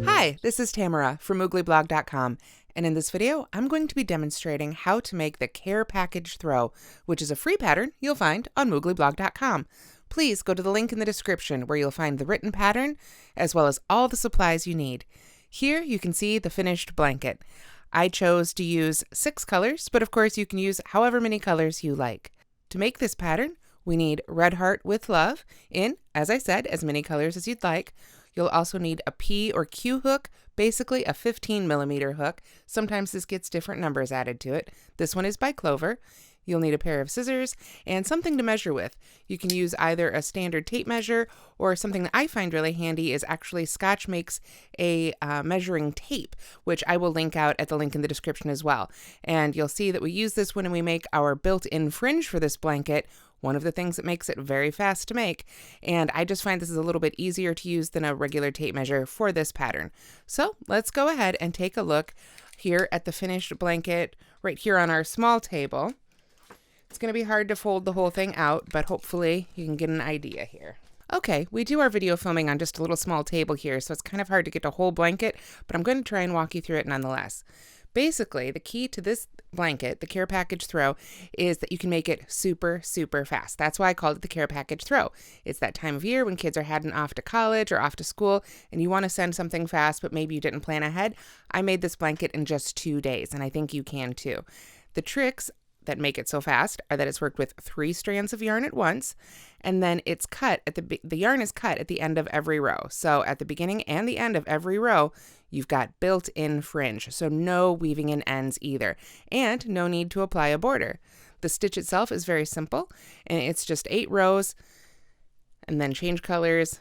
Hi, this is Tamara from mooglyblog.com, and in this video I'm going to be demonstrating how to make the Care Package Throw, which is a free pattern you'll find on mooglyblog.com. Please go to the link in the description where you'll find the written pattern as well as all the supplies you need. Here you can see the finished blanket. I chose to use 6 colors, but of course you can use however many colors you like. To make this pattern, we need Red Heart with Love in, as I said, as many colors as you'd like. You'll also need a P or Q hook, basically a 15mm hook. Sometimes this gets different numbers added to it. This one is by Clover. You'll need a pair of scissors and something to measure with. You can use either a standard tape measure or something that I find really handy is actually Scotch makes a measuring tape, which I will link out at the link in the description as well. And you'll see that we use this when we make our built-in fringe for this blanket, one of the things that makes it very fast to make, and I just find this is a little bit easier to use than a regular tape measure for this pattern. So let's go ahead and take a look here at the finished blanket right here on our small table. It's going to be hard to fold the whole thing out, but hopefully you can get an idea here. Okay, we do our video filming on just a little small table here, so it's kind of hard to get a whole blanket, but I'm going to try and walk you through it nonetheless. Basically, the key to this blanket, the Care Package Throw, is that you can make it super, super fast. That's why I called it the Care Package Throw. It's that time of year when kids are heading off to college or off to school and you want to send something fast, but maybe you didn't plan ahead. I made this blanket in just 2 days, and I think you can too. The tricks that make it so fast are that it's worked with 3 strands of yarn at once, and then it's cut at the yarn is cut at the end of every row. So at the beginning and the end of every row, you've got built-in fringe, so no weaving in ends either, and no need to apply a border. The stitch itself is very simple, and it's just 8 rows, and then change colors,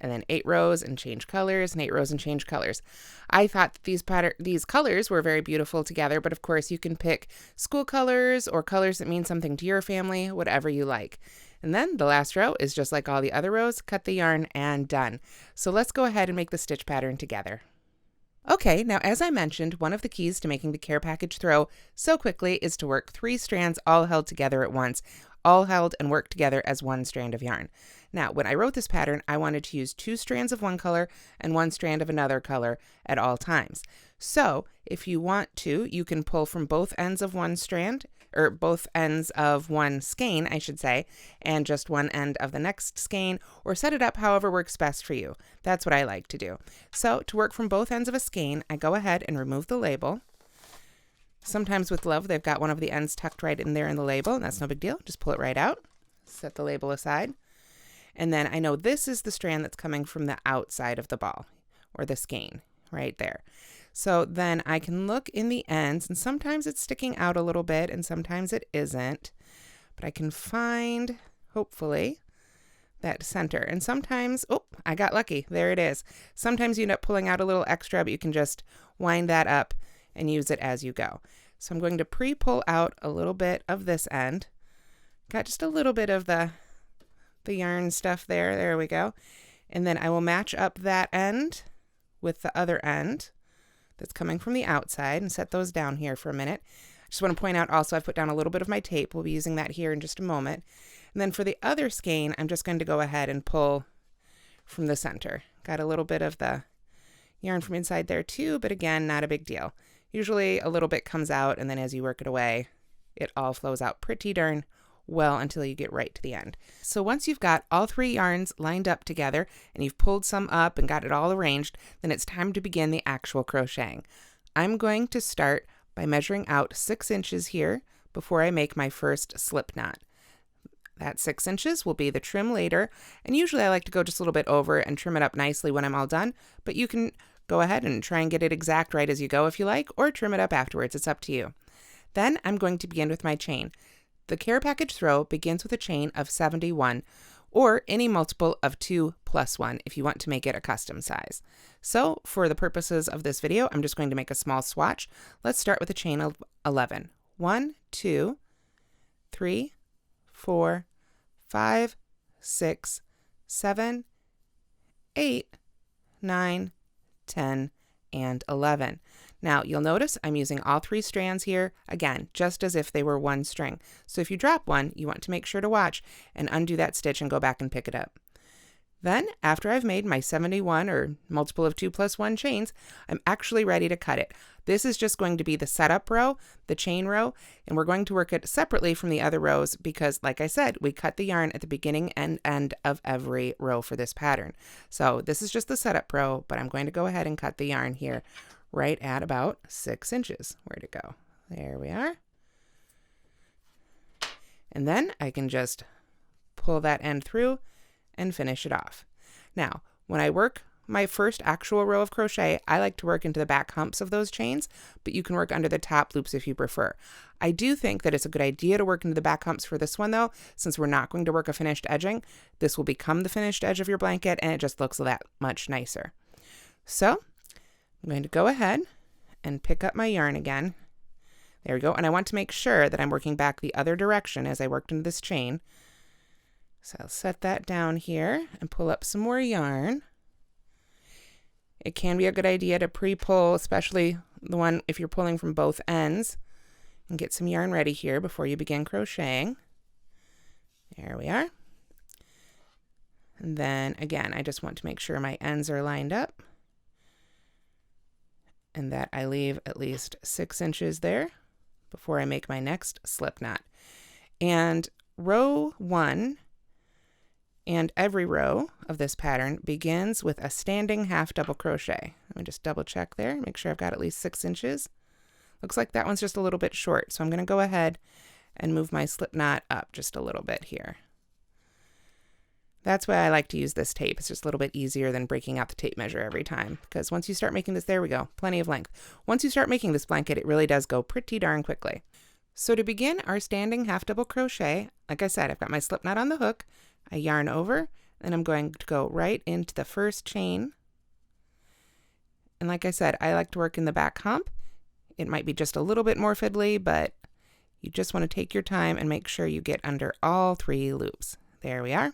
and then 8 rows and change colors, and 8 rows and change colors. I thought that these colors were very beautiful together, but of course you can pick school colors or colors that mean something to your family, whatever you like. And then the last row is just like all the other rows, cut the yarn and done. So let's go ahead and make the stitch pattern together. Okay, now as I mentioned, one of the keys to making the Care Package Throw so quickly is to work 3 strands all held together at once, all held and worked together as 1 strand of yarn. Now, when I wrote this pattern, I wanted to use 2 strands of one color and 1 strand of another color at all times. So, if you want to, you can pull from both ends of one strand, or both ends of one skein, I should say, and just one end of the next skein, or set it up however works best for you. That's what I like to do. So, to work from both ends of a skein, I go ahead and remove the label. Sometimes with Love, they've got one of the ends tucked right in there in the label, and that's no big deal. Just pull it right out, set the label aside. And then I know this is the strand that's coming from the outside of the ball, or the skein, right there. So then I can look in the ends, and sometimes it's sticking out a little bit, and sometimes it isn't. But I can find, hopefully, that center. And sometimes, oh, I got lucky. There it is. Sometimes you end up pulling out a little extra, but you can just wind that up and use it as you go. So I'm going to pre-pull out a little bit of this end. Got just a little bit of the yarn stuff there. There we go. And then I will match up that end with the other end that's coming from the outside and set those down here for a minute. I just want to point out also I've put down a little bit of my tape. We'll be using that here in just a moment. And then for the other skein, I'm just going to go ahead and pull from the center. Got a little bit of the yarn from inside there too, but again, not a big deal. Usually a little bit comes out, and then as you work it away, it all flows out pretty darn well until you get right to the end. So once you've got all 3 yarns lined up together and you've pulled some up and got it all arranged, then it's time to begin the actual crocheting. I'm going to start by measuring out 6 inches here before I make my first slip knot. That 6 inches will be the trim later, and usually I like to go just a little bit over and trim it up nicely when I'm all done, but you can go ahead and try and get it exact right as you go if you like, or trim it up afterwards. It's up to you. Then I'm going to begin with my chain. The Care Package Throw begins with a chain of 71, or any multiple of 2 plus 1 if you want to make it a custom size. So for the purposes of this video, I'm just going to make a small swatch. Let's start with a chain of 11. 1, 2, 3, 4, 5, 6, 7, 8, 9, 10, and 11. Now you'll notice I'm using all 3 strands here, again, just as if they were one string. So if you drop one, you want to make sure to watch and undo that stitch and go back and pick it up. Then, after I've made my 71 or multiple of 2 plus 1 chains, I'm actually ready to cut it. This is just going to be the setup row, the chain row, and we're going to work it separately from the other rows because, like I said, we cut the yarn at the beginning and end of every row for this pattern. So this is just the setup row, but I'm going to go ahead and cut the yarn here right at about 6 inches. Where'd it go? There we are. And then I can just pull that end through and finish it off. Now, when I work my first actual row of crochet, I like to work into the back humps of those chains, but you can work under the top loops if you prefer. I do think that it's a good idea to work into the back humps for this one though, since we're not going to work a finished edging. This will become the finished edge of your blanket and it just looks that much nicer. So I'm going to go ahead and pick up my yarn again. There we go. And I want to make sure that I'm working back the other direction as I worked into this chain. So I'll set that down here and pull up some more yarn. It can be a good idea to pre-pull, especially the one if you're pulling from both ends, and get some yarn ready here before you begin crocheting. There we are. And then again, I just want to make sure my ends are lined up and that I leave at least 6 inches there before I make my next slip knot. And row 1 and every row of this pattern begins with a standing half double crochet. Let me just double check there, make sure I've got at least 6 inches. Looks like that one's just a little bit short, so I'm going to go ahead and move my slip knot up just a little bit here. That's why I like to use this tape. It's just a little bit easier than breaking out the tape measure every time, because once you start making this, there we go, plenty of length. Once you start making this blanket, it really does go pretty darn quickly. So to begin our standing half double crochet, like I said, I've got my slip knot on the hook. I yarn over, and I'm going to go right into the first chain. And like I said, I like to work in the back hump. It might be just a little bit more fiddly, but you just want to take your time and make sure you get under all 3 loops. There we are.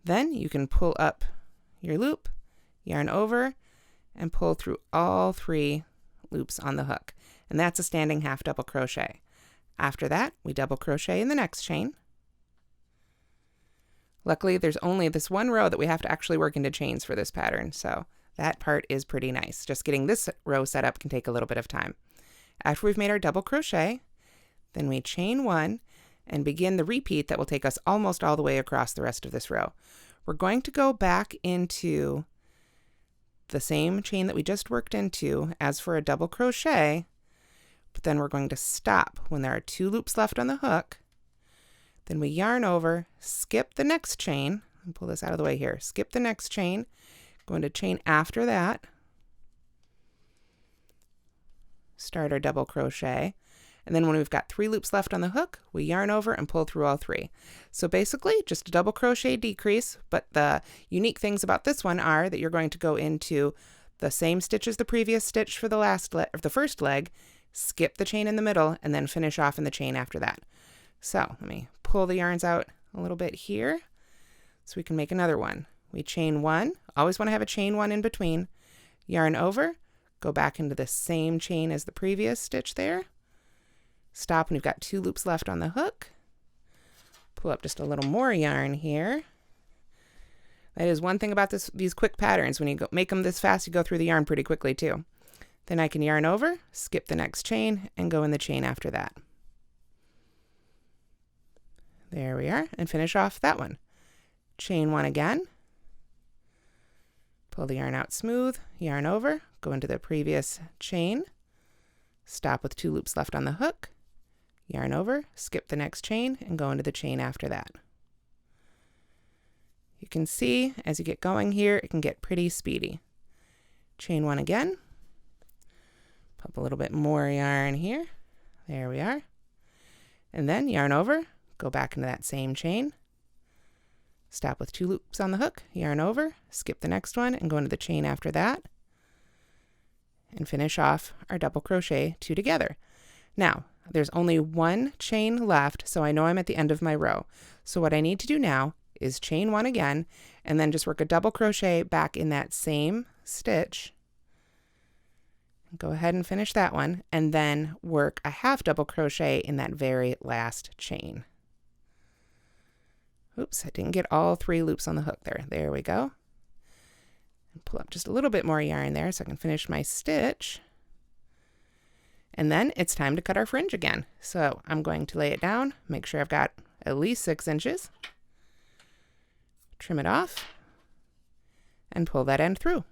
Then you can pull up your loop, yarn over, and pull through all 3 loops on the hook. And that's a standing half double crochet. After that, we double crochet in the next chain. Luckily, there's only this one row that we have to actually work into chains for this pattern, so that part is pretty nice. Just getting this row set up can take a little bit of time. After we've made our double crochet, then we chain 1 and begin the repeat that will take us almost all the way across the rest of this row. We're going to go back into the same chain that we just worked into as for a double crochet, but then we're going to stop when there are 2 loops left on the hook. Then we yarn over, skip the next chain, and pull this out of the way here, skip the next chain, go into chain after that, start our double crochet, and then when we've got 3 loops left on the hook, we yarn over and pull through all 3. So basically just a double crochet decrease, but the unique things about this one are that you're going to go into the same stitch as the previous stitch for the first leg, skip the chain in the middle, and then finish off in the chain after that. So let me pull the yarns out a little bit here so we can make another one. We chain 1, always want to have a chain 1 in between, yarn over, go back into the same chain as the previous stitch there, stop when you've got 2 loops left on the hook, pull up just a little more yarn here. That is one thing about these quick patterns. When you make them this fast, you go through the yarn pretty quickly too. Then I can yarn over, skip the next chain, and go in the chain after that. There we are, and finish off that one. Chain 1 again, pull the yarn out smooth, yarn over, go into the previous chain, stop with 2 loops left on the hook, yarn over, skip the next chain, and go into the chain after that. You can see as you get going here, it can get pretty speedy. Chain 1 again, pop a little bit more yarn here, there we are, and then yarn over, go back into that same chain, stop with 2 loops on the hook, yarn over, skip the next one, and go into the chain after that, and finish off our double crochet 2 together. Now, there's only 1 chain left, so I know I'm at the end of my row. So what I need to do now is chain 1 again, and then just work a double crochet back in that same stitch, Go ahead and finish that one, and then work a half double crochet in that very last chain. Oops, I didn't get all 3 loops on the hook there. There we go. And pull up just a little bit more yarn there so I can finish my stitch. And then it's time to cut our fringe again. So I'm going to lay it down, make sure I've got at least 6 inches. Trim it off and pull that end through.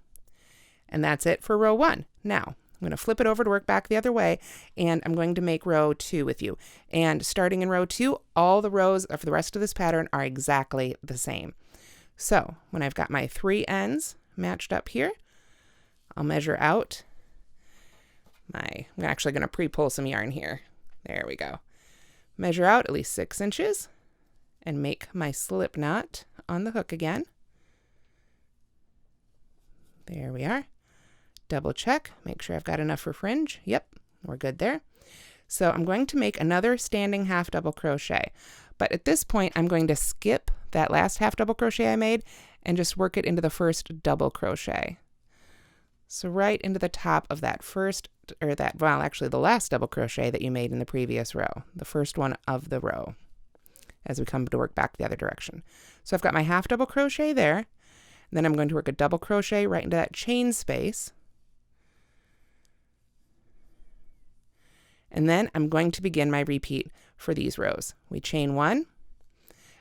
And that's it for row 1. Now, I'm going to flip it over to work back the other way, and I'm going to make row 2 with you. And starting in row 2, all the rows of the rest of this pattern are exactly the same. So when I've got my 3 ends matched up here, I'll measure out I'm actually going to pre-pull some yarn here. There we go. Measure out at least 6 inches and make my slip knot on the hook again. There we are. Double check, make sure I've got enough for fringe. Yep, we're good there. So I'm going to make another standing half double crochet, but at this point I'm going to skip that last half double crochet I made and just work it into the first double crochet. So right into the top of that first, actually the last double crochet that you made in the previous row, the first one of the row, as we come to work back the other direction. So I've got my half double crochet there, and then I'm going to work a double crochet right into that chain space. And then I'm going to begin my repeat for these rows. We chain 1,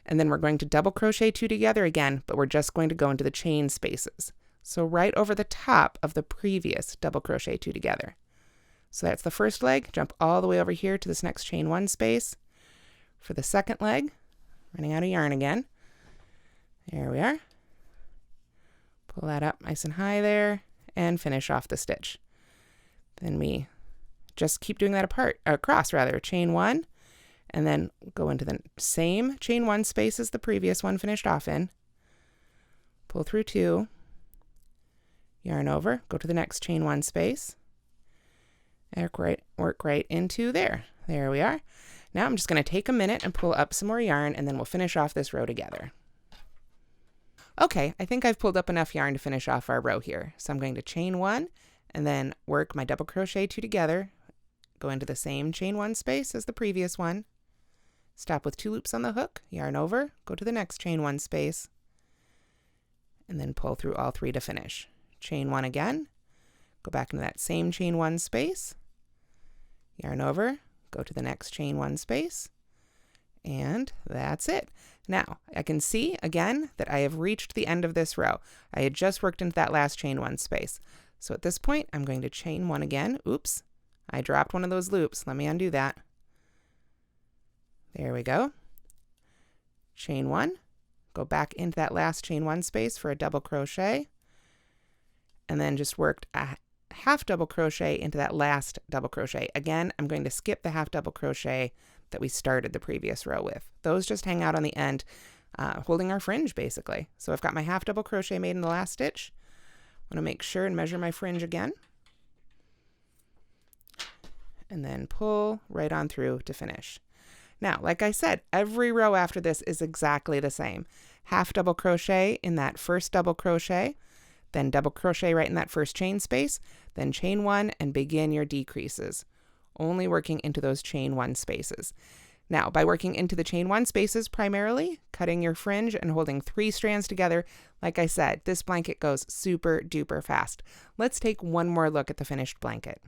and then we're going to double crochet 2 together again, but we're just going to go into the chain spaces. So right over the top of the previous double crochet 2 together. So that's the first leg, jump all the way over here to this next chain 1 space. For the second leg, running out of yarn again. There we are. Pull that up nice and high there, and finish off the stitch. Then we just keep doing that across, chain 1, and then go into the same chain 1 space as the previous one finished off in. Pull through 2, yarn over, go to the next chain 1 space, and work right into there. There we are. Now I'm just going to take a minute and pull up some more yarn, and then we'll finish off this row together. Okay, I think I've pulled up enough yarn to finish off our row here. So I'm going to chain 1, and then work my double crochet 2 together, go into the same chain 1 space as the previous one, stop with 2 loops on the hook, yarn over, go to the next chain 1 space, and then pull through all 3 to finish. Chain 1 again, go back into that same chain 1 space, yarn over, go to the next chain 1 space, and that's it. Now, I can see again that I have reached the end of this row. I had just worked into that last chain 1 space. So at this point, I'm going to chain 1 again. Oops, I dropped one of those loops. Let me undo that. There we go. Chain 1, go back into that last chain 1 space for a double crochet, and then just worked a half double crochet into that last double crochet. Again, I'm going to skip the half double crochet that we started the previous row with. Those just hang out on the end, holding our fringe basically. So I've got my half double crochet made in the last stitch. I'm going to make sure and measure my fringe again, and then pull right on through to finish. Now, like I said, every row after this is exactly the same. Half double crochet in that first double crochet, then double crochet right in that first chain space, then chain 1 and begin your decreases, only working into those chain 1 spaces. Now, by working into the chain 1 spaces primarily, cutting your fringe and holding 3 strands together, like I said, this blanket goes super duper fast. Let's take one more look at the finished blanket.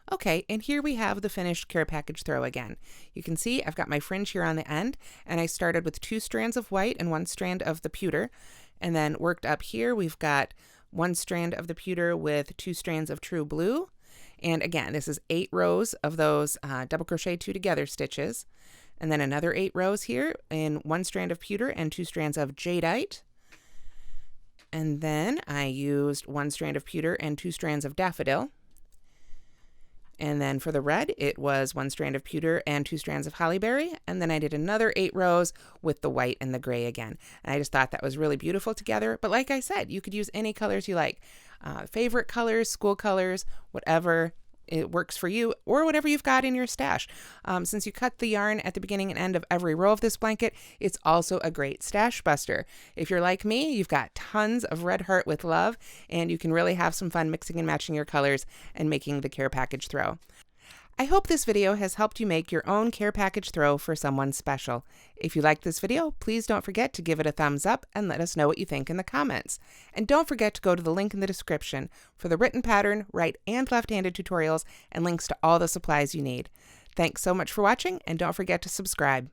Okay, and here we have the finished care package throw again. You can see I've got my fringe here on the end, and I started with 2 strands of white and 1 strand of the pewter, and then worked up here. We've got 1 strand of the pewter with 2 strands of true blue. And again, this is 8 rows of those double crochet 2 together stitches, and then another 8 rows here in 1 strand of pewter and 2 strands of jadeite. And then I used 1 strand of pewter and 2 strands of daffodil. And then for the red, it was 1 strand of pewter and 2 strands of hollyberry. And then I did another 8 rows with the white and the gray again. And I just thought that was really beautiful together. But like I said, you could use any colors you like. Favorite colors, school colors, whatever it works for you or whatever you've got in your stash. Since you cut the yarn at the beginning and end of every row of this blanket, it's also a great stash buster. If you're like me, you've got tons of red heart with love, and you can really have some fun mixing and matching your colors and making the care package throw. I hope this video has helped you make your own care package throw for someone special. If you liked this video, please don't forget to give it a thumbs up and let us know what you think in the comments. And don't forget to go to the link in the description for the written pattern, right and left-handed tutorials, and links to all the supplies you need. Thanks so much for watching, and don't forget to subscribe.